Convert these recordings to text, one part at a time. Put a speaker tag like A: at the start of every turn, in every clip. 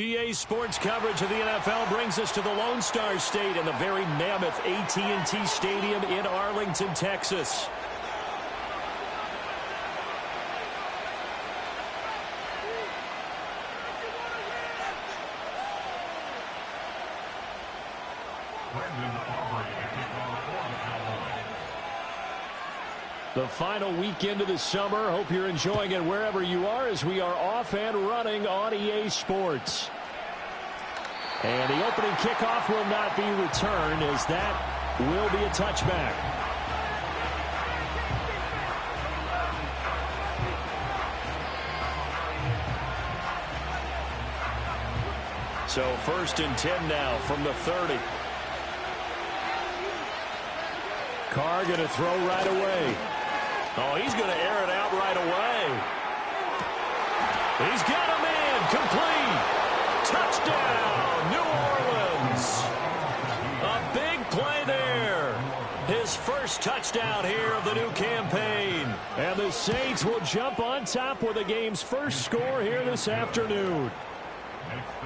A: EA Sports coverage of the NFL brings us to the Lone Star State in the very mammoth AT&T Stadium in Arlington, Texas. The final weekend of the summer. Hope you're enjoying it wherever you are as we are off and running on EA Sports. And the opening kickoff will not be returned as that will be a touchback. So 1st and 10 now from the 30. Carr going to throw right away. Oh, he's going to air it out right away. He's got a man. Complete. Touchdown, New Orleans. A big play there. His first touchdown here of the new campaign. And the Saints will jump on top with the game's first score here this afternoon.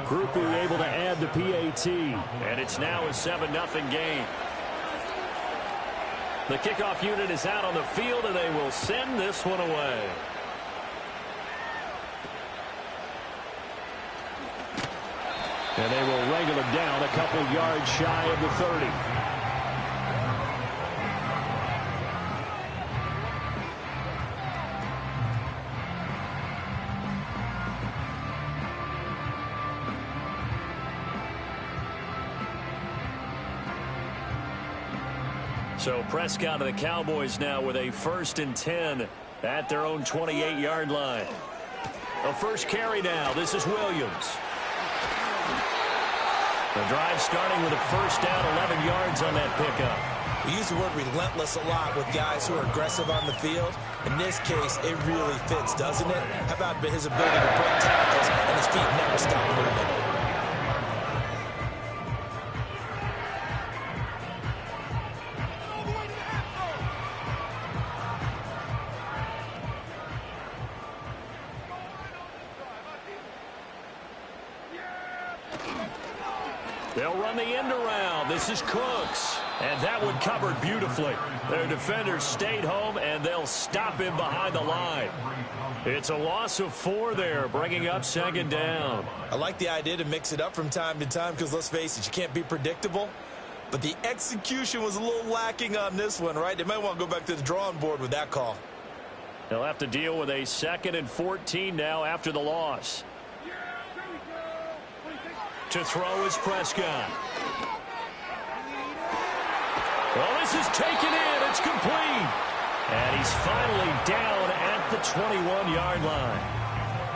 A: Group able to add the PAT. And it's now a 7-0 game. The kickoff unit is out on the field, and they will send this one away. And they will wrangle him down a couple yards shy of the 30. So Prescott of the Cowboys now with a 1st and 10 at their own 28-yard line. A first carry now. This is Williams. The drive starting with a first down, 11 yards on that pickup.
B: We use the word relentless a lot with guys who are aggressive on the field. In this case, it really fits, doesn't it? How about his ability to break tackles and his feet never stop moving?
A: They'll run the end around. This is Cooks. And that one covered beautifully. Their defenders stayed home, and they'll stop him behind the line. It's a loss of 4 there, bringing up 2nd down.
B: I like the idea to mix it up from time to time because, let's face it, you can't be predictable. But the execution was a little lacking on this one, right? They might want to go back to the drawing board with that call.
A: They'll have to deal with a 2nd and 14 now after the loss. To throw is Prescott. Well, this is taken in. It's complete. And he's finally down at the 21-yard line.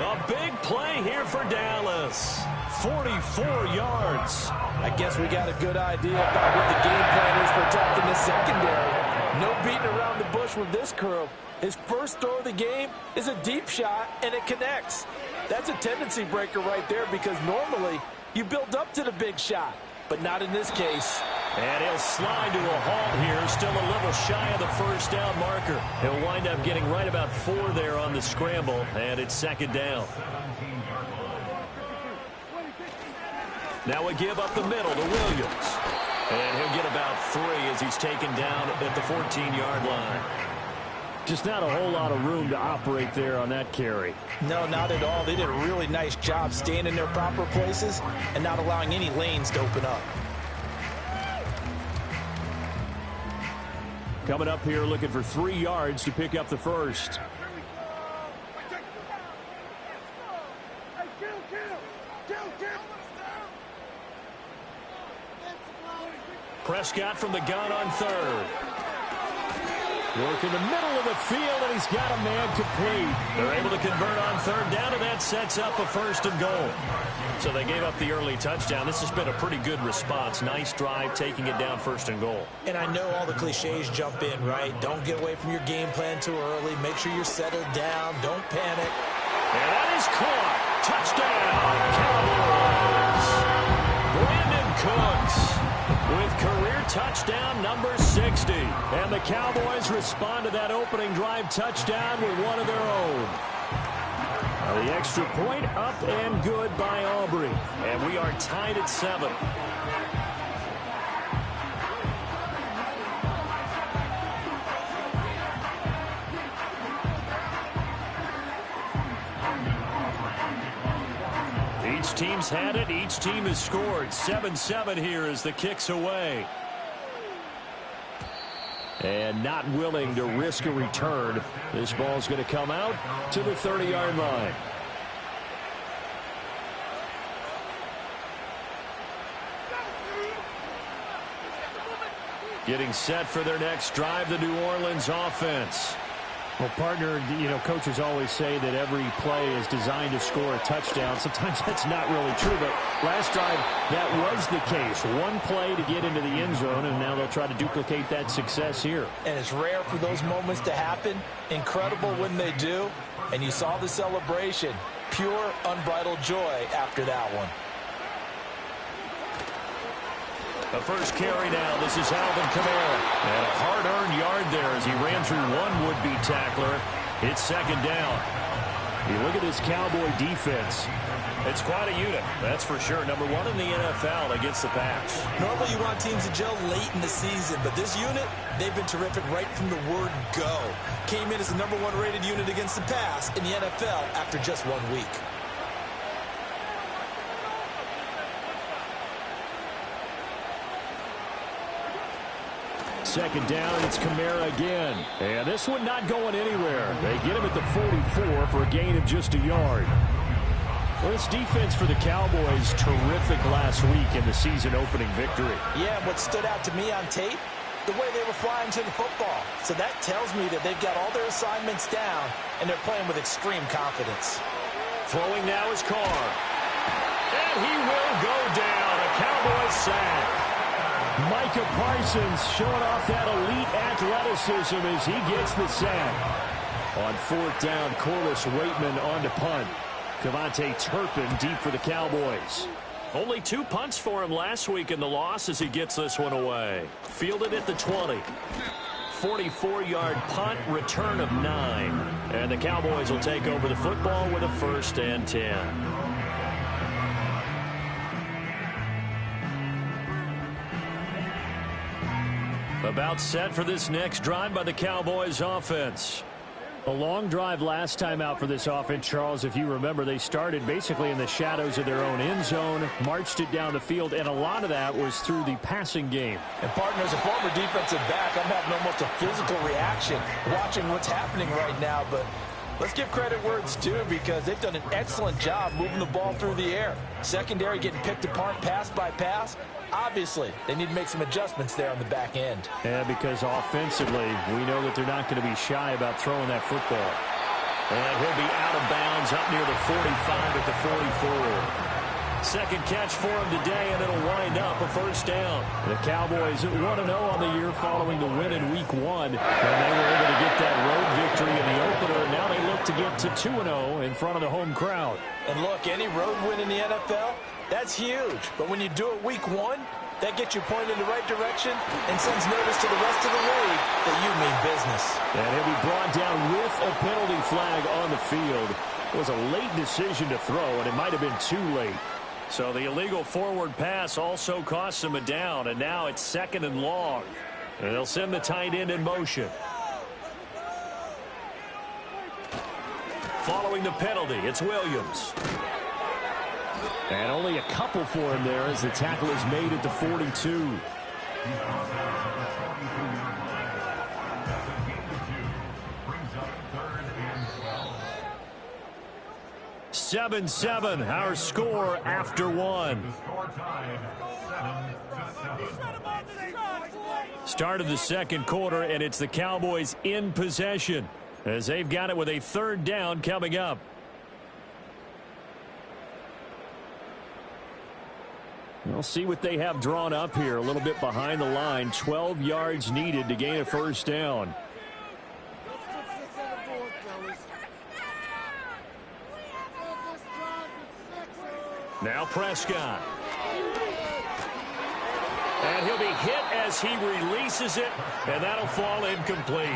A: A big play here for Dallas. 44 yards.
C: I guess we got a good idea about what the game plan is for attacking the secondary. No beating around the bush with this crew. His first throw of the game is a deep shot, and it connects. That's a tendency breaker right there because normally you build up to the big shot, but not in this case.
A: And he'll slide to a halt here, still a little shy of the first down marker. He'll wind up getting right about 4 there on the scramble, and it's 2nd down. Now we give up the middle to Williams. And he'll get about 3 as he's taken down at the 14-yard line. Just not a whole lot of room to operate there on that carry.
C: No, not at all. They did a really nice job staying in their proper places and not allowing any lanes to open up.
A: Coming up here looking for 3 yards to pick up the first. Prescott from the gun on 3rd. Work in the middle of the field, and he's got a man complete. They're able to convert on 3rd down, and that sets up a 1st and goal. So they gave up the early touchdown. This has been a pretty good response. Nice drive, taking it down 1st and goal.
B: And I know all the cliches jump in, right? Don't get away from your game plan too early. Make sure you're settled down. Don't panic.
A: And that is caught. Touchdown, Cowboys. Brandon Cooks with career touchdown number 60. And the Cowboys respond to that opening drive touchdown with one of their own. The extra point up and good by Aubrey. And we are tied at 7. Each team's had it. Each team has scored. 7-7 here as the kick's away. And not willing to risk a return. This ball's going to come out to the 30-yard line. Getting set for their next drive, the New Orleans offense.
D: Well, partner, coaches always say that every play is designed to score a touchdown. Sometimes that's not really true, but last drive, that was the case. One play to get into the end zone, and now they'll try to duplicate that success here.
C: And it's rare for those moments to happen. Incredible when they do. And you saw the celebration. Pure, unbridled joy after that one.
A: The first carry now. This is Alvin Kamara. And a hard-earned yard there as he ran through one would-be tackler. It's second down. You look at this Cowboy defense. It's quite a unit, that's for sure. Number 1 in the NFL against the pass.
B: Normally you want teams to gel late in the season, but this unit, they've been terrific right from the word go. Came in as the number 1 rated unit against the pass in the NFL after just 1 week.
A: Second down, it's Kamara again. And this one not going anywhere. They get him at the 44 for a gain of just a yard. Well, this defense for the Cowboys, terrific last week in the season-opening victory.
C: Yeah, what stood out to me on tape, the way they were flying to the football. So that tells me that they've got all their assignments down, and they're playing with extreme confidence.
A: Throwing now is Carr. And he will go down. A Cowboys sack. Micah Parsons showing off that elite athleticism as he gets the sack. On fourth down, Corliss Waitman on to punt. Cavante Turpin deep for the Cowboys. Only 2 punts for him last week in the loss as he gets this one away. Fielded at the 20. 44-yard punt, return of 9. And the Cowboys will take over the football with a 1st and 10. About set for this next drive by the Cowboys offense.
D: A long drive last time out for this offense, Charles. If you remember, they started basically in the shadows of their own end zone, marched it down the field, and a lot of that was through the passing game.
C: And, partner, as a former defensive back, I'm having almost a physical reaction watching what's happening right now. But let's give credit where it's due because they've done an excellent job moving the ball through the air. Secondary getting picked apart pass by pass. Obviously, they need to make some adjustments there on the back end.
D: Yeah, because offensively, we know that they're not going to be shy about throwing that football.
A: And he'll be out of bounds up near the 45 at the 44. Second catch for him today, and it'll wind up a 1st down.
D: The Cowboys 1-0 on the year following the win in Week 1. And they were able to get that road victory in the opener. Now they look to get to 2-0 in front of the home crowd.
C: And look, any road win in the NFL, that's huge. But when you do it Week 1, that gets you pointed in the right direction and sends notice to the rest of the league that you mean business.
A: And he'll be brought down with a penalty flag on the field. It was a late decision to throw, and it might have been too late. So the illegal forward pass also costs him a down, and now it's 2nd and long. And they'll send the tight end in motion. Following the penalty, it's Williams.
D: And only a couple for him there as the tackle is made at the 42.
A: 7-7, our score after 1. Start of the second quarter, and it's the Cowboys in possession as they've got it with a 3rd down coming up. We'll see what they have drawn up here. A little bit behind the line. 12 yards needed to gain a 1st down. Now Prescott. And he'll be hit as he releases it, and that'll fall incomplete.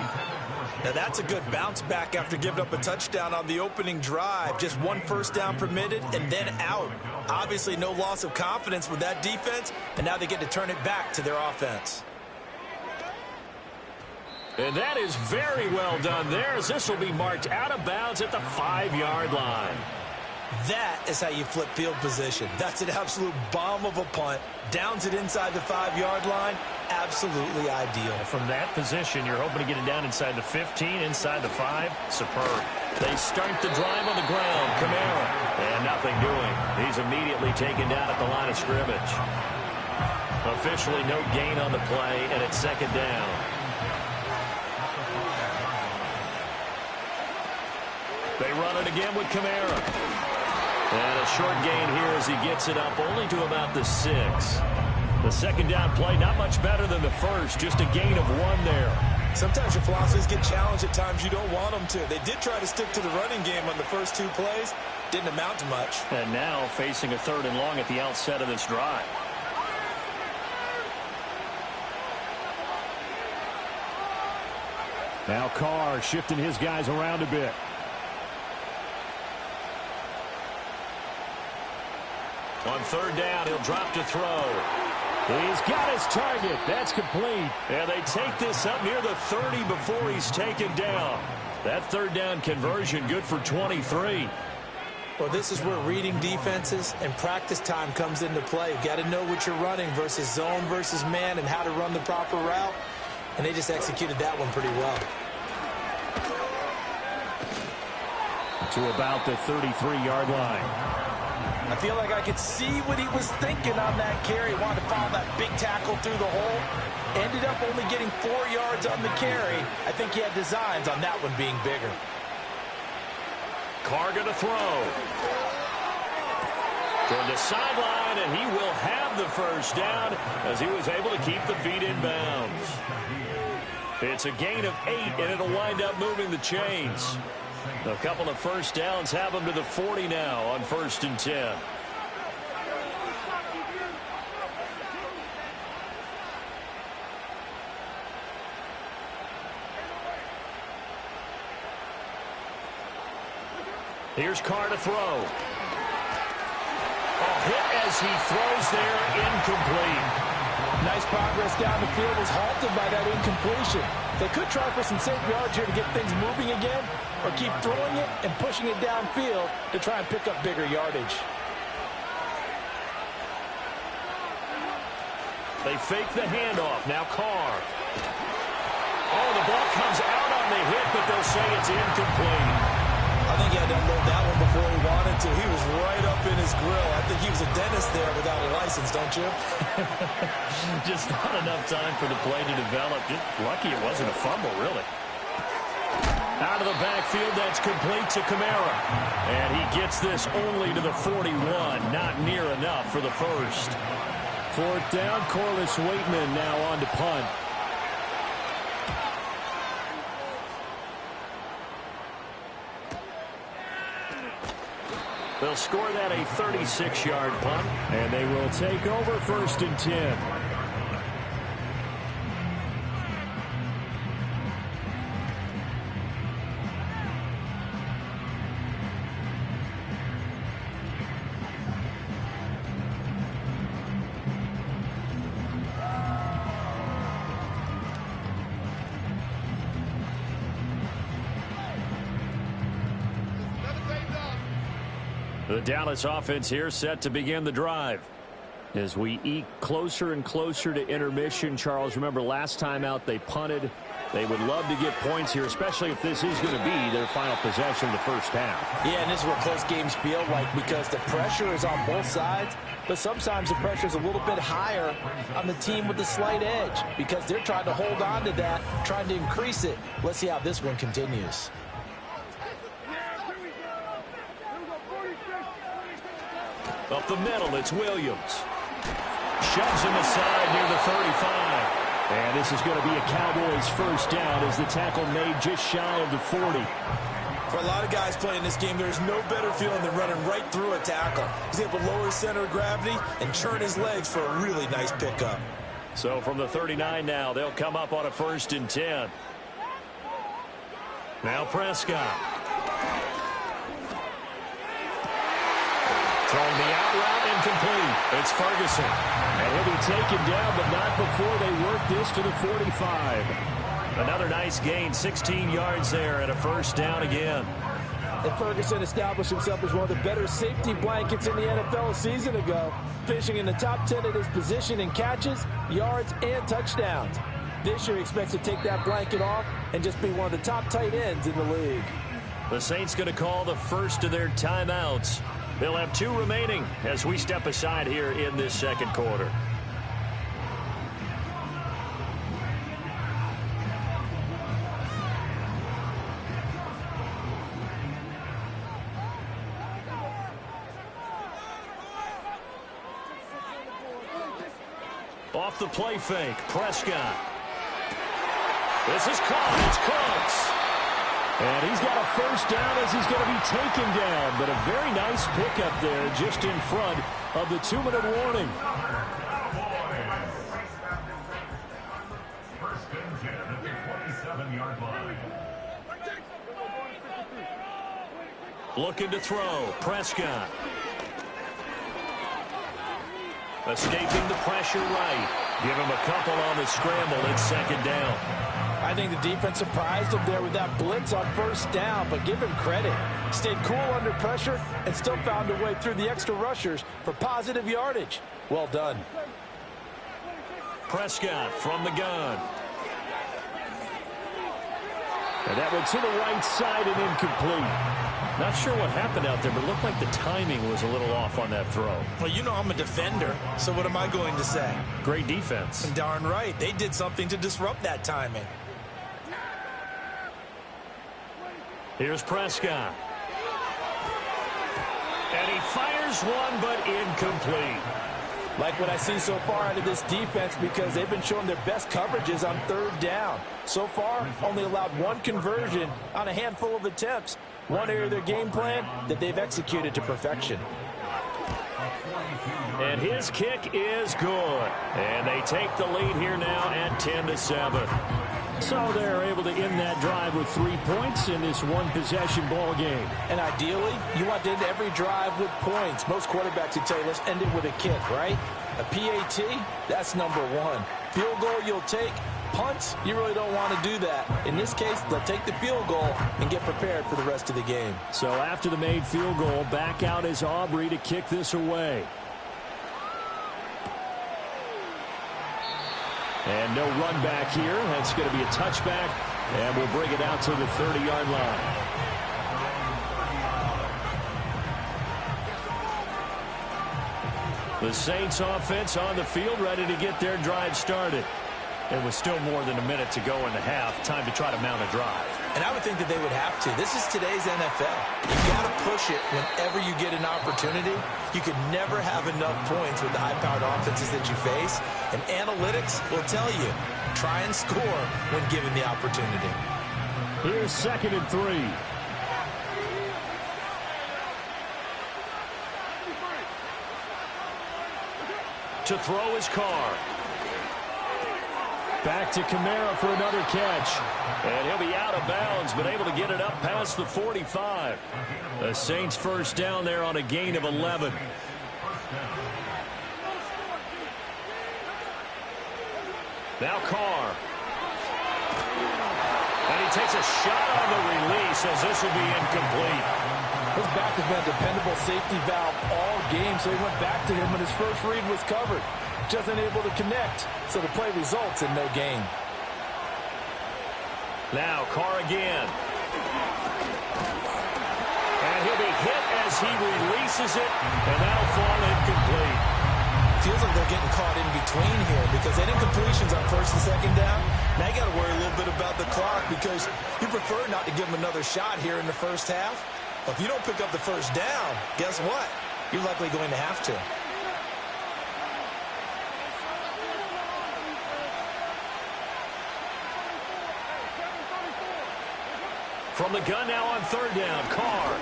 B: Now that's a good bounce back after giving up a touchdown on the opening drive. Just one first down permitted and then out. Obviously no loss of confidence with that defense, and now they get to turn it back to their offense.
A: And that is very well done there, as this will be marked out of bounds at the 5-yard line.
B: That is how you flip field position. That's an absolute bomb of a punt. Downs it inside the 5-yard line. Absolutely ideal.
D: From that position, you're hoping to get it down inside the 15, inside the 5. Superb.
A: They start the drive on the ground. Kamara. And nothing doing. He's immediately taken down at the line of scrimmage. Officially no gain on the play, and it's second down. They run it again with Kamara. And a short gain here as he gets it up only to about the 6. The second down play, not much better than the first, just a gain of 1 there.
B: Sometimes your philosophies get challenged at times you don't want them to. They did try to stick to the running game on the first 2 plays. Didn't amount to much.
D: And now facing a 3rd and long at the outset of this drive. Now Carr shifting his guys around a bit.
A: On 3rd down, he'll drop to throw.
D: He's got his target. That's complete.
A: And they take this up near the 30 before he's taken down. That 3rd down conversion good for 23.
B: Well, this is where reading defenses and practice time comes into play. You've got to know what you're running versus zone versus man and how to run the proper route. And they just executed that one pretty well.
D: To about the 33-yard line.
C: I feel like I could see what he was thinking on that carry. Wanted to follow that big tackle through the hole. Ended up only getting 4 yards on the carry. I think he had designs on that one being bigger.
A: Carr going to throw. Toward the sideline, and he will have the first down as he was able to keep the feet in bounds. It's a gain of 8, and it'll wind up moving the chains. A couple of first downs have them to the 40 now on 1st and 10. Here's Carr to throw. A hit as he throws there, incomplete.
C: Nice progress down the field, was halted by that incompletion. They could try for some safe yards here to get things moving again, or keep throwing it and pushing it downfield to try and pick up bigger yardage.
A: They fake the handoff. Now Carr. Oh, the ball comes out on the hit, but they'll say it's incomplete.
B: I think he had to unload that one before he wanted to. He was right up in his grill. I think he was a dentist there without a license, don't you?
D: Just not enough time for the play to develop. Just lucky it wasn't a fumble, really.
A: Out of the backfield, that's complete to Kamara. And he gets this only to the 41. Not near enough for the first.
D: 4th down, Corliss Waitman now on to punt.
A: They'll score that a 36-yard punt.
D: And they will take over 1st and 10.
A: The Dallas offense here set to begin the drive.
D: As we eke closer and closer to intermission, Charles, remember last time out they punted. They would love to get points here, especially if this is going to be their final possession of the first half.
C: Yeah, and this is what close games feel like because the pressure is on both sides, but sometimes the pressure is a little bit higher on the team with the slight edge because they're trying to hold on to that, trying to increase it. Let's see how this one continues.
A: Up the middle, it's Williams. Shoves him aside near the 35.
D: And this is going to be a Cowboys first down as the tackle made just shy of the 40.
B: For a lot of guys playing this game, there's no better feeling than running right through a tackle. He's able to lower his center of gravity and turn his legs for a really nice pickup.
A: So from the 39 now, they'll come up on a 1st and 10. Now Prescott. Throwing the out route incomplete. It's Ferguson.
D: And he'll be taken down, but not before they work this to the 45.
A: Another nice gain, 16 yards there, and a 1st down again.
C: And Ferguson established himself as one of the better safety blankets in the NFL a season ago, finishing in the top 10 at his position in catches, yards, and touchdowns. This year he expects to take that blanket off and just be one of the top tight ends in the league.
A: The Saints going to call the first of their timeouts. They'll have 2 remaining as we step aside here in this 2nd quarter. Off the play fake, Prescott. This is caught. It's Cooks.
D: And he's got a 1st down as he's going to be taken down. But a very nice pickup there just in front of the 2-minute warning.
E: First and 10 at the 27-yard line.
A: Looking to throw, Prescott. Escaping the pressure right. Give him a couple on the scramble. It's 2nd down.
C: I think the defense surprised him there with that blitz on 1st down, but give him credit. Stayed cool under pressure and still found a way through the extra rushers for positive yardage. Well done.
A: Prescott from the gun.
D: And that went to the right side and incomplete.
A: Not sure what happened out there, but it looked like the timing was a little off on that throw.
B: Well, you know I'm a defender, so what am I going to say?
A: Great defense.
B: Darn right. They did something to disrupt that timing.
A: Here's Prescott. And he fires one, but incomplete.
C: Like what I see so far out of this defense because they've been showing their best coverages on 3rd down. So far, only allowed 1 conversion on a handful of attempts. One area of their game plan that they've executed to perfection.
A: And his kick is good. And they take the lead here now at 10-7.
D: So they're able to end that drive with 3 points in this 1-possession ball game.
C: And ideally, you want to end every drive with points. Most quarterbacks would tell you, let's end it with a kick, right? A PAT, that's number 1. Field goal you'll take. Punts, you really don't want to do that. In this case, they'll take the field goal and get prepared for the rest of the game.
D: So after the made field goal, back out is Aubrey to kick this away. And no run back here. That's going to be a touchback, and we'll bring it out to the 30-yard line. The Saints offense on the field, ready to get their drive started. It was still more than a minute to go in the half. Time to try to mount a drive.
B: And I would think that they would have to. This is today's NFL. You got to push it whenever you get an opportunity. You could never have enough points with the high-powered offenses that you face. And analytics will tell you, try and score when given the opportunity.
D: Here's 2nd and 3.
A: To throw his car.
D: Back to Kamara for another catch.
A: And he'll be out of bounds, but able to get it up past the 45. The Saints 1st down there on a gain of 11. Now Carr. And he takes a shot on the release as this will be incomplete.
C: His back has been a dependable safety valve all game, so he went back to him when his first read was covered. Just unable to connect, so the play results in no gain.
A: Now Carr again. And he'll be hit as he releases it, and that'll fall incomplete.
B: Feels like they're getting caught in between here because they didn't completions on 1st and 2nd down. Now you got to worry a little bit about the clock because you prefer not to give them another shot here in the 1st half. But if you don't pick up the 1st down, guess what? You're likely going to have to.
A: From the gun now on 3rd down, Carr.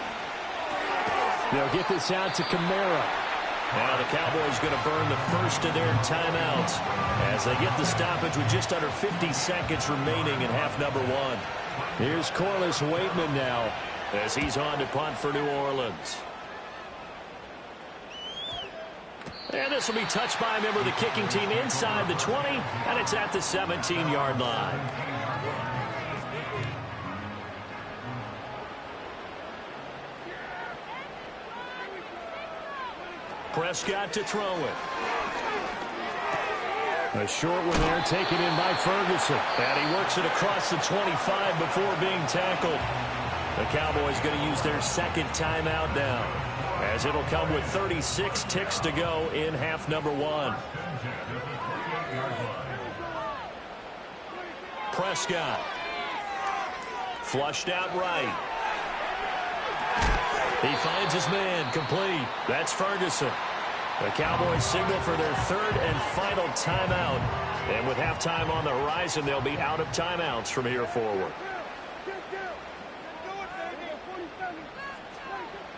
D: They'll get this out to Kamara.
A: Now the Cowboys going to burn the first of their timeouts as they get the stoppage with just under 50 seconds remaining in half number one.
D: Here's Corliss Waitman now
A: as he's on to punt for New Orleans. And this will be touched by a member of the kicking team inside the 20, and it's at the 17-yard line. Prescott to throw it.
D: A short one there, taken in by Ferguson.
A: And he works it across the 25 before being tackled. The Cowboys going to use their second timeout now, as it'll come with 36 ticks to go in half number one. Prescott. Flushed out right. He finds his man, complete. That's Ferguson. The Cowboys signal for their third and final timeout. And with halftime on the horizon, they'll be out of timeouts from here forward.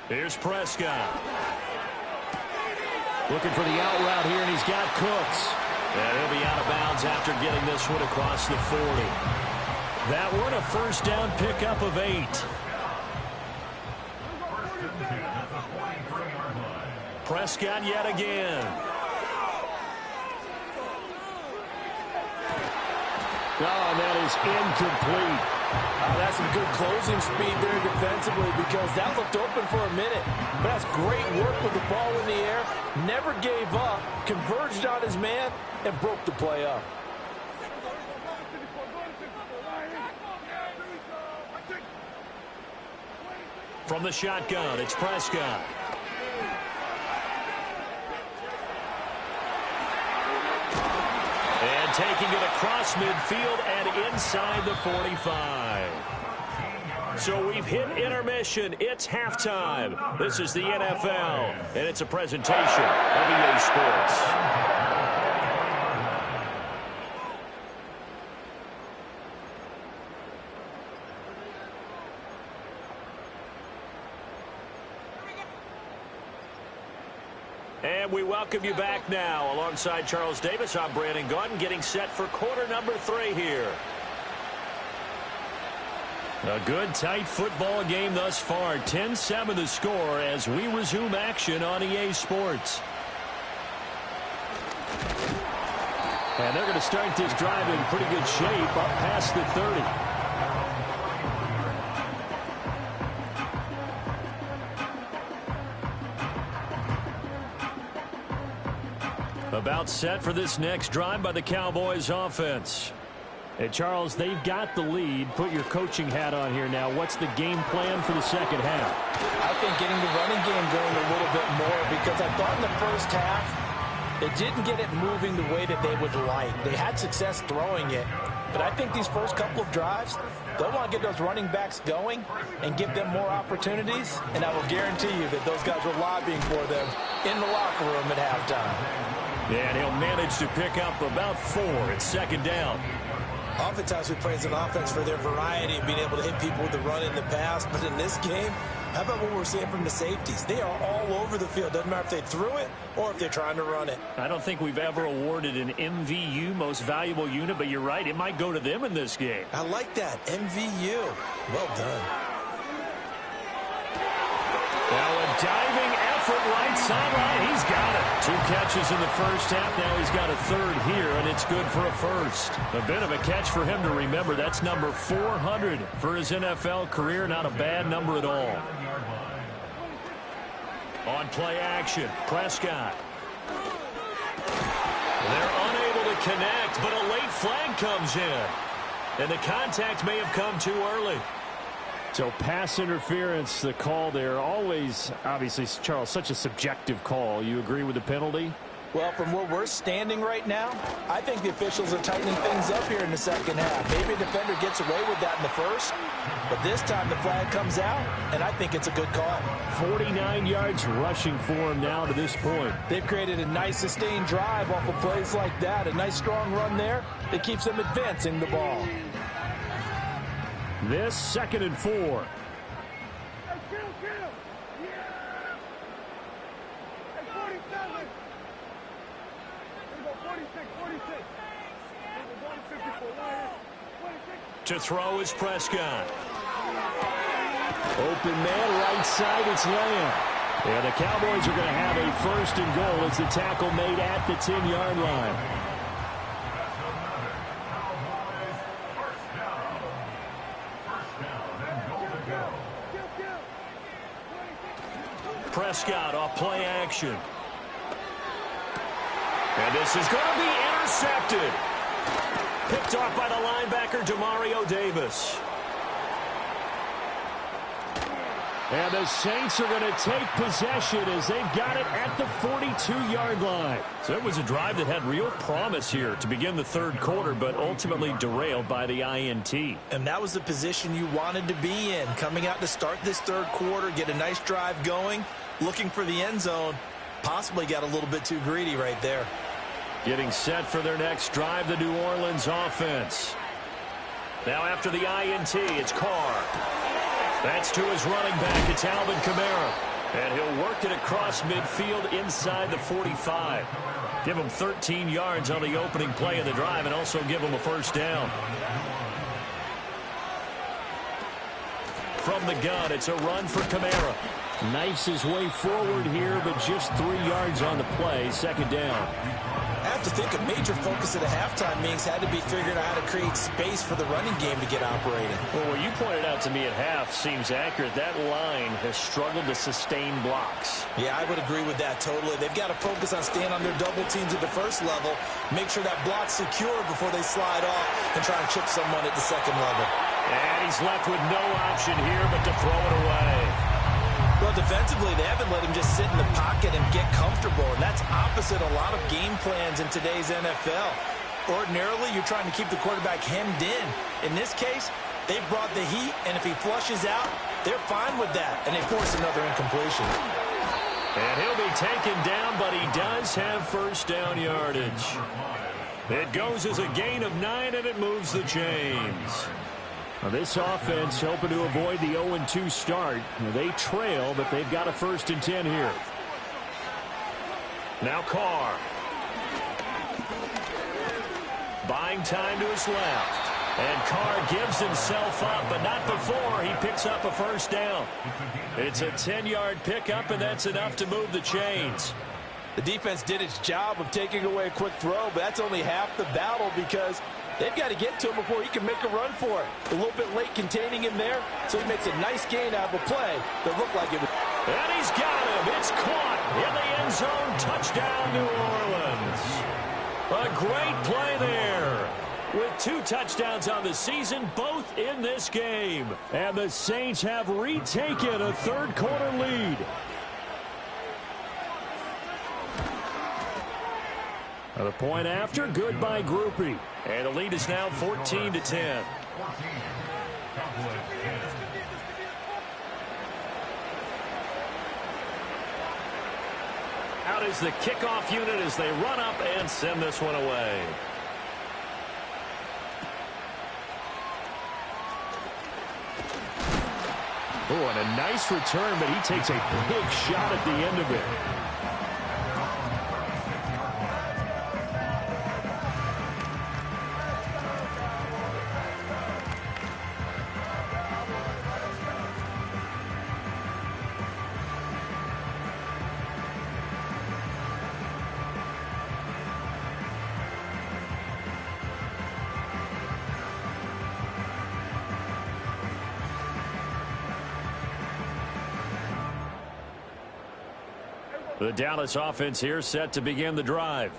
A: Here's Prescott.
D: Looking for the out route here, and he's got Cooks.
A: And he'll be out of bounds after getting this one across the 40. That one a first down pickup of 8. Prescott yet again.
C: Oh, and that is incomplete. That's some good closing speed there defensively, because that looked open for a minute. But that's great work with the ball in the air. Never gave up, converged on his man, and broke the play up.
A: From the shotgun, it's Prescott. And taking it across midfield and inside the 45. So we've hit intermission. It's halftime. This is the NFL, and it's a presentation of EA Sports. And we welcome you back now. Alongside Charles Davis, I'm Brandon Gaudin, getting set for quarter number 3 here. A good, tight football game thus far. 10-7 the score as we resume action on EA Sports. And they're going to start this drive in pretty good shape up past the 30. About set for this next drive by the Cowboys offense.
D: Hey, Charles, they've got the lead. Put your coaching hat on here now. What's the game plan for the second half?
C: I think getting the running game going a little bit more, because I thought in the first half they didn't get it moving the way that they would like. They had success throwing it, but I think these first couple of drives, they'll want to get those running backs going and give them more opportunities, and I will guarantee you that those guys were lobbying for them in the locker room at halftime.
A: And he'll manage to pick up about 4 at second down.
B: Oftentimes we praise an offense for their variety of being able to hit people with the run in the pass. But in this game, how about what we're seeing from the safeties? They are all over the field. Doesn't matter if they threw it or if they're trying to run it.
A: I don't think we've ever awarded an MVU, most valuable unit, but you're right. It might go to them in this game.
B: I like that. MVU. Well done.
A: Now a diving effort right sideline. He's got it. 2 catches in the first half. Now he's got a third here, and it's good for a first. A bit of a catch for him to remember. That's number 400 for his NFL career. Not a bad number at all. On play action, Prescott. They're unable to connect, but a late flag comes in. And the contact may have come too early.
D: So pass interference, the call there. Always, obviously, Charles, such a subjective call. You agree with the penalty?
C: Well, from where we're standing right now, I think the officials are tightening things up here in the second half. Maybe a defender gets away with that in the first, but this time the flag comes out, and I think it's a good call.
D: 49 yards rushing for him now to this point.
C: They've created a nice sustained drive off of plays like that. A nice strong run there that keeps them advancing the ball.
D: This 2nd and 4.
A: To throw is Prescott.
D: Open man, right side, it's Lamb. And the Cowboys are going to have a first and goal as the tackle made at the 10-yard line.
A: Prescott off play action. And this is going to be intercepted. Picked off by the linebacker, Demario Davis.
D: And the Saints are going to take possession as they've got it at the 42-yard line.
A: So it was a drive that had real promise here to begin the third quarter, but ultimately derailed by the INT.
B: And that was the position you wanted to be in. Coming out to start this third quarter, get a nice drive going, looking for the end zone. Possibly got a little bit too greedy right there.
A: Getting set for their next drive, the New Orleans offense. Now after the INT, it's Carr. That's to his running back. It's Alvin Kamara. And he'll work it across midfield inside the 45. Give him 13 yards on the opening play of the drive and also give him a first down. From the gun, it's a run for Kamara.
D: Knifes his way forward here, but just 3 yards on the play. Second down.
B: I have to think a major focus at the halftime meetings had to be figuring out how to create space for the running game to get operating.
A: Well, what you pointed out to me at half seems accurate. That line has struggled to sustain blocks.
B: Yeah, I would agree with that totally. They've got to focus on staying on their double teams at the first level, make sure that block's secure before they slide off and try and chip someone at the second level.
A: And he's left with no option here but to throw it away.
B: Well, defensively, they haven't let him just sit in the pocket and get comfortable, and that's opposite a lot of game plans in today's NFL. Ordinarily, you're trying to keep the quarterback hemmed in. In this case, they brought the heat, and if he flushes out, they're fine with that, and they force another incompletion.
A: And he'll be taken down, but he does have first down yardage. It goes as a gain of 9, and it moves the chains.
D: Now this offense hoping to avoid the 0-2 start. They trail, but they've got a first and 10 here.
A: Now Carr. Buying time to his left. And Carr gives himself up, but not before he picks up a first down. It's a 10-yard pickup, and that's enough to move the chains.
C: The defense did its job of taking away a quick throw, but that's only half the battle because they've got to get to him before he can make a run for it. A little bit late containing him there, so he makes a nice gain out of a play that looked like it was.
A: And he's got him. It's caught in the end zone. Touchdown, New Orleans. A great play there. With 2 touchdowns on the season, both in this game.
D: And the Saints have retaken a third quarter lead. The point after, good by Groupie.
A: And the lead is now 14-10. Out is the kickoff unit as they run up and send this one away.
D: Oh, and a nice return, but he takes a big shot at the end of it.
A: The Dallas offense here set to begin the drive.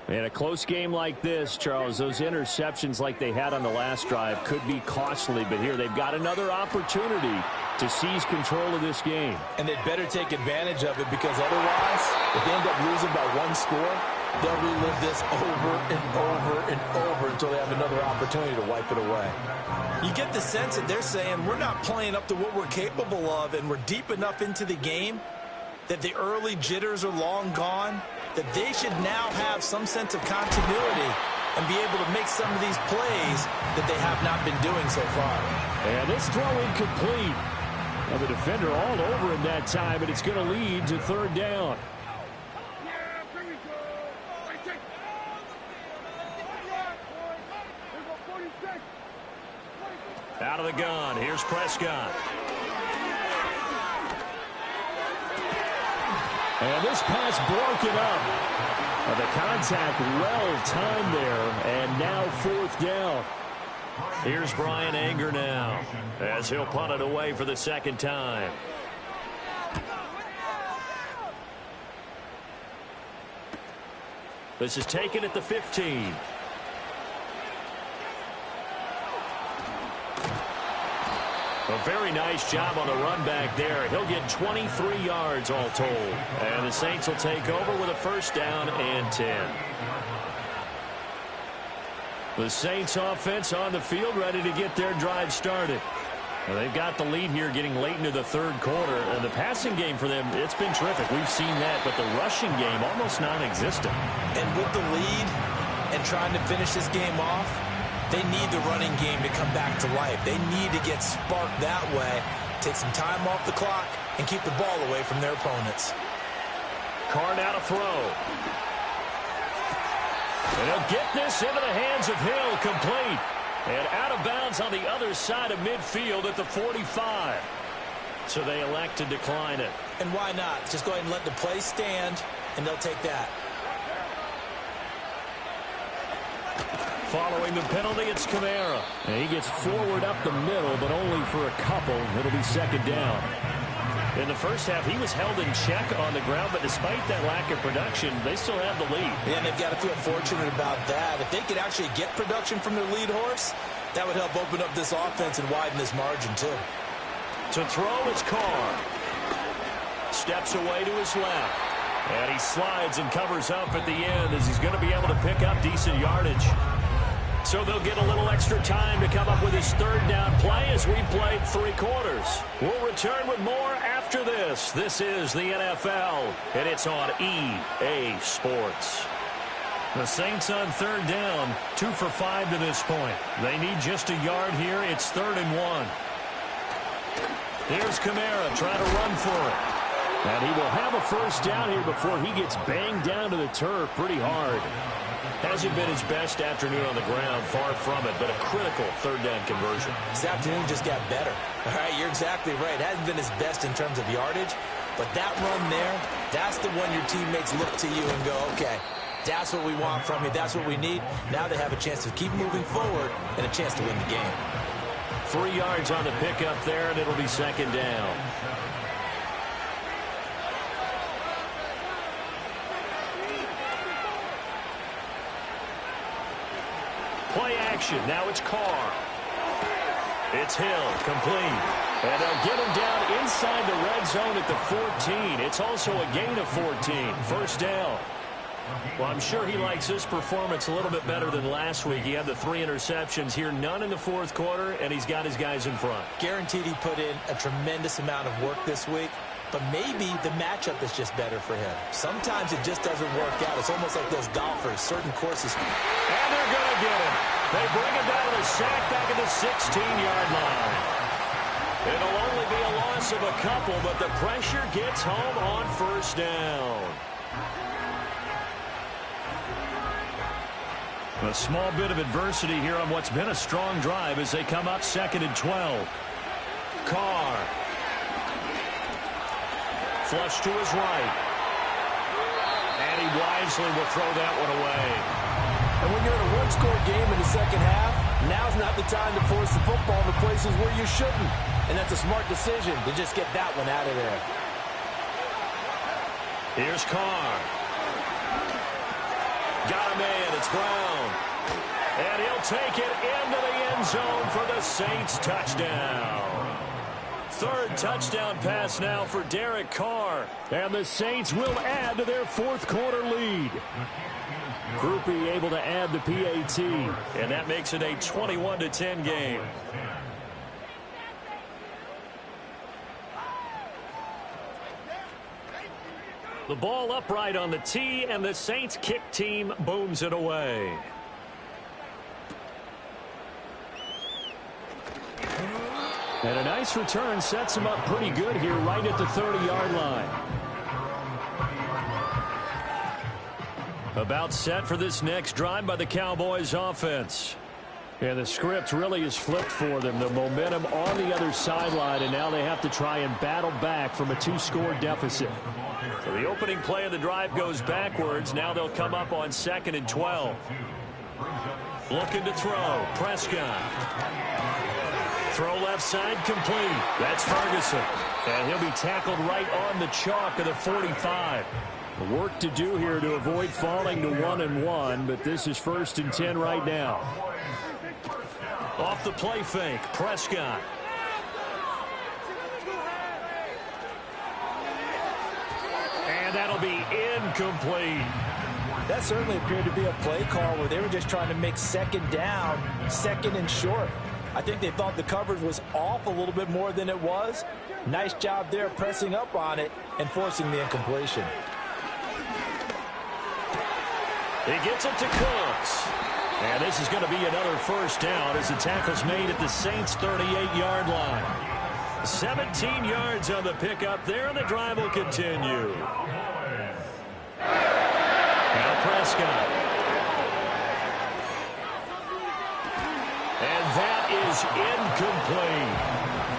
D: In a close game like this, Charles, those interceptions like they had on the last drive could be costly, but here they've got another opportunity to seize control of this game.
C: And they'd better take advantage of it because otherwise, if they end up losing by 1 score, they'll relive this over and over and over until they have another opportunity to wipe it away.
B: You get the sense that they're saying we're not playing up to what we're capable of, and we're deep enough into the game that the early jitters are long gone, that they should now have some sense of continuity and be able to make some of these plays that they have not been doing so far.
D: And this throw incomplete. Now the defender all over him that time, but it's going to lead to third down.
A: Out of the gun, here's Prescott.
D: And this pass broken up. The contact well timed there, and now 4th down.
A: Here's Brian Anger now, as he'll punt it away for the second time. This is taken at the 15. A very nice job on the run back there. He'll get 23 yards all told. And the Saints will take over with a 1st down and 10. The Saints offense on the field ready to get their drive started. Well, they've got the lead here getting late into the 3rd quarter. And the passing game for them, it's been terrific. We've seen that, but the rushing game almost non-existent.
B: And with the lead and trying to finish this game off, they need the running game to come back to life. They need to get sparked that way, take some time off the clock, and keep the ball away from their opponents.
A: Carr now to throw. And he'll get this into the hands of Hill, complete. And out of bounds on the other side of midfield at the 45. So they elect to decline it.
B: And why not? Just go ahead and let the play stand, and they'll take that.
A: Following the penalty, it's Kamara.
D: And he gets forward up the middle, but only for a couple. It'll be 2nd down.
A: In the first half, he was held in check on the ground, but despite that lack of production, they still have the lead.
B: Yeah, and they've got to feel fortunate about that. If they could actually get production from their lead horse, that would help open up this offense and widen this margin, too.
A: To throw, it's Carr. Steps away to his left. And he slides and covers up at the end as he's going to be able to pick up decent yardage. So they'll get a little extra time to come up with his 3rd down play as we played 3 quarters. We'll return with more after this. This is the NFL, and it's on EA Sports. The Saints on 3rd down, 2 for 5 to this point. They need just a yard here. It's 3rd and 1. Here's Kamara trying to run for it.
D: And he will have a 1st down here before he gets banged down to the turf pretty hard.
A: Hasn't been his best afternoon on the ground, far from it, but a critical 3rd down conversion.
B: This afternoon just got better. All right, you're exactly right. Hasn't been his best in terms of yardage, but that run there, that's the one your teammates look to you and go, okay, that's what we want from you. That's what we need. Now they have a chance to keep moving forward and a chance to win the game.
A: 3 yards on the pickup there, and it'll be 2nd down. Play action. Now it's Carr. It's Hill, complete. And they'll get him down inside the red zone at the 14. It's also a gain of 14. 1st down. Well, I'm sure he likes this performance a little bit better than last week. He had the 3 interceptions here, none in the 4th quarter, and he's got his guys in front.
B: Guaranteed he put in a tremendous amount of work this week, but maybe the matchup is just better for him. Sometimes it just doesn't work out. It's almost like those golfers, certain courses.
A: And they're going to get him. They bring him down to the sack back at the 16-yard line. It'll only be a loss of a couple, but the pressure gets home on 1st down. A small bit of adversity here on what's been a strong drive as they come up 2nd and 12. Carr. Flush to his right. And he wisely will throw that one away.
C: And when you're in a one-score game in the 2nd half, now's not the time to force the football to places where you shouldn't. And that's a smart decision to just get that one out of there.
A: Here's Carr. Got him in. It's Brown. And he'll take it into the end zone for the Saints touchdown. 3rd touchdown pass now for Derek Carr.
D: And the Saints will add to their 4th quarter lead.
A: Groupie able to add the PAT. And that makes it a 21-10 game. The ball upright on the tee, and the Saints kick team booms it away.
D: And a nice return sets him up pretty good here right at the 30-yard line.
A: About set for this next drive by the Cowboys offense.
D: And the script really is flipped for them. The momentum on the other sideline, and now they have to try and battle back from a 2-score deficit.
A: So the opening play of the drive goes backwards. Now they'll come up on 2nd and 12. Looking to throw. Prescott. Throw left side complete. That's Ferguson. And he'll be tackled right on the chalk of the 45. Work to do here to avoid falling to 1-1, but this is 1st and 10 right now. Off the play fake, Prescott. And that'll be incomplete.
C: That certainly appeared to be a play call where they were just trying to make 2nd down, 2nd and short. I think they thought the coverage was off a little bit more than it was. Nice job there pressing up on it and forcing the incompletion.
A: He gets it to Cooks. And this is going to be another 1st down as the tackle's made at the Saints' 38-yard line. 17 yards on the pickup there, and the drive will continue. Now Prescott. And that is incomplete.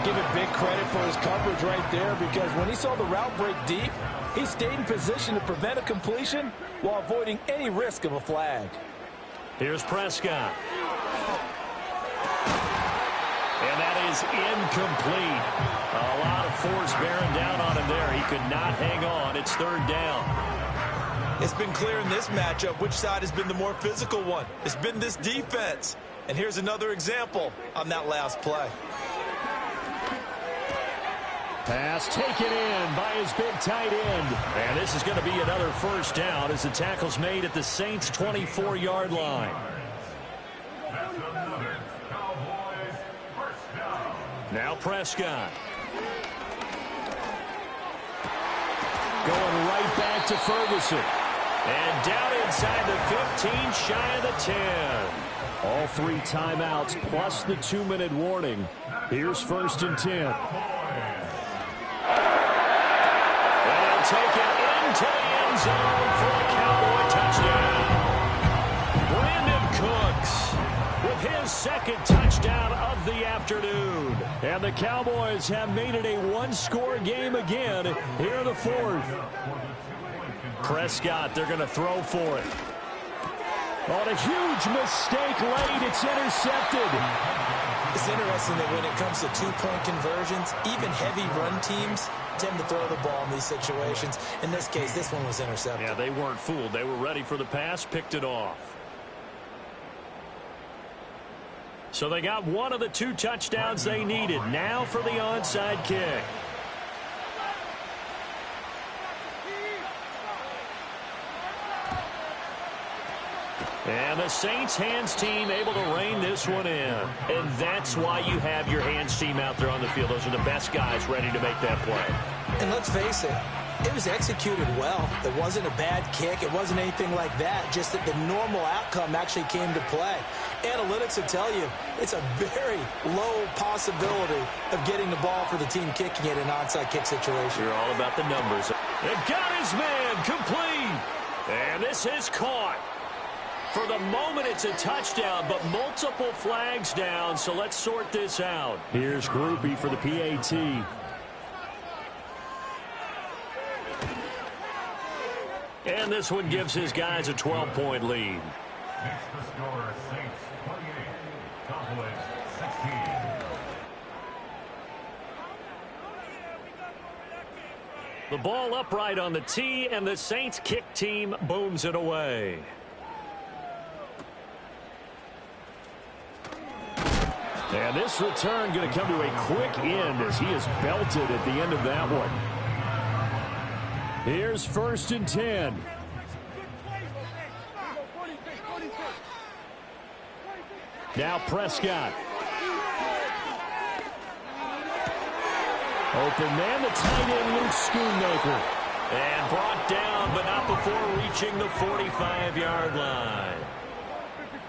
C: Give it big credit for his coverage right there, because when he saw the route break deep, he stayed in position to prevent a completion while avoiding any risk of a flag.
A: Here's Prescott. And that is incomplete. A lot of force bearing down on him there. He could not hang on. It's 3rd down.
B: It's been clear in this matchup which side has been the more physical one. It's been this defense. And here's another example on that last play.
D: Pass taken in by his big tight end.
A: And this is going to be another 1st down as the tackle's made at the Saints' 24-yard line. Now Prescott.
D: Going right back to Ferguson.
A: And down inside the 15, shy of the 10.
D: All 3 timeouts plus the 2-minute warning. Here's 1st and 10.
A: Take it into the end zone for a Cowboy touchdown. Brandon Cooks with his 2nd touchdown of the afternoon.
D: And the Cowboys have made it a 1-score game again here in the 4th.
A: Prescott, they're going to throw for it.
D: On a huge mistake late, it's intercepted.
B: It's interesting that when it comes to 2-point conversions, even heavy run teams tend to throw the ball in these situations. In this case, this one was intercepted.
A: Yeah, they weren't fooled. They were ready for the pass, picked it off. So they got one of the 2 touchdowns they needed. Now for the onside kick. And the Saints hands team able to rein this one in. And that's why you have your hands team out there on the field. Those are the best guys ready to make that play.
C: And let's face it, it was executed well. It wasn't a bad kick. It wasn't anything like that. Just that the normal outcome actually came to play. Analytics will tell you it's a very low possibility of getting the ball for the team kicking it in an onside kick situation.
A: You're all about the numbers. They got his man complete. And this is caught. For the moment, it's a touchdown, but multiple flags down, so let's sort this out.
D: Here's Groupie for the PAT.
A: And this one gives his guys a 12-point lead.
E: Next to score, Saints 28, Cowboys 16.
A: The ball upright on the tee, and the Saints kick team booms it away.
D: And this return going to come to a quick end as he is belted at the end of that one. Here's 1st and 10. Now Prescott. Open man, the tight end, Luke Schoonmaker.
A: And brought down, but not before reaching the 45-yard line.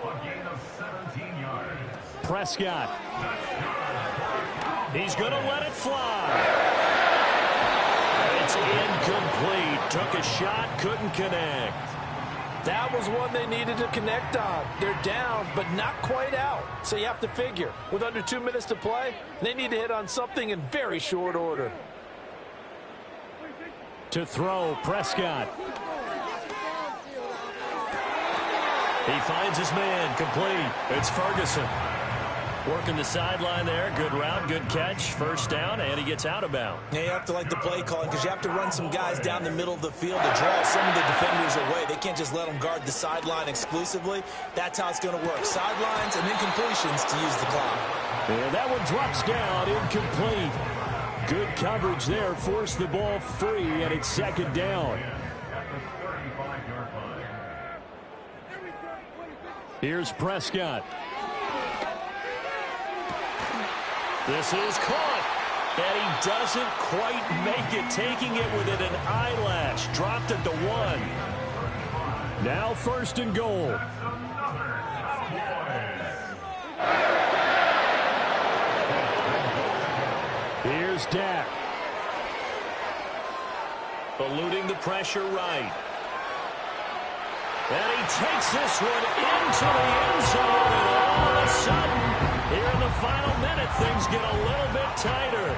E: A gain of 17 yards.
D: Prescott.
A: He's going to let it fly. It's incomplete. Took a shot, couldn't connect.
C: That was one they needed to connect on. They're down, but not quite out. So you have to figure, with under 2 minutes to play, they need to hit on something in very short order.
D: To throw, Prescott.
A: He finds his man, complete. It's Ferguson. Working the sideline there. Good route, good catch. First down, and he gets out of bounds.
B: Yeah, you have to like the play calling because you have to run some guys down the middle of the field to draw some of the defenders away. They can't just let them guard the sideline exclusively. That's how it's going to work. Sidelines and incompletions to use the clock.
D: And that one drops down, incomplete. Good coverage there. Forced the ball free, and it's second down. Here's Prescott.
A: This is caught, and he doesn't quite make it, taking it within an eyelash. Dropped at the 1.
D: Now first and goal. Here's Dak.
A: Eluding the pressure right. And he takes this one into the end zone, and all of a sudden, here in the final minute, things get a little bit tighter.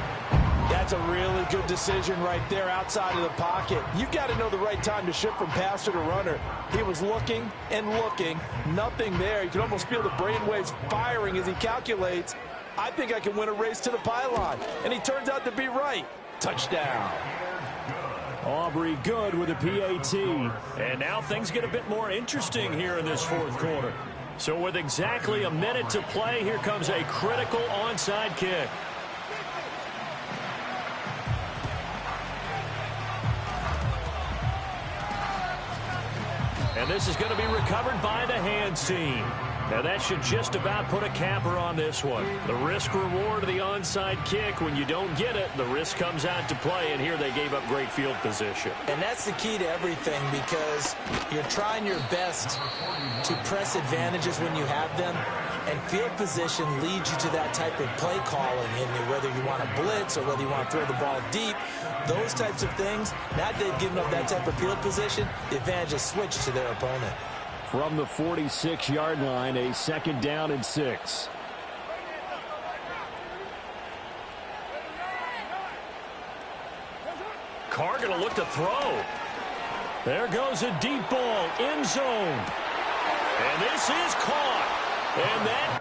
C: That's a really good decision right there outside of the pocket. You've got to know the right time to shift from passer to runner. He was looking and looking, nothing there. You can almost feel the brainwaves firing as he calculates, I think I can win a race to the pylon. And he turns out to be right. Touchdown.
D: Aubrey good with a PAT.
A: And now things get a bit more interesting here in this fourth quarter. So with exactly a minute to play, here comes a critical onside kick. And this is going to be recovered by the hands team. Now that should just about put a capper on this one. The risk reward of the onside kick, when you don't get it, the risk comes out to play, and here they gave up great field position.
B: And that's the key to everything, because you're trying your best to press advantages when you have them, and field position leads you to that type of play calling, and whether you want to blitz or whether you want to throw the ball deep, those types of things. Now that they've given up that type of field position, the advantage is switched to their opponent.
D: From the 46-yard line, a second down and 6.
A: Carr going to look to throw. There goes a deep ball, end zone. And this is caught. And that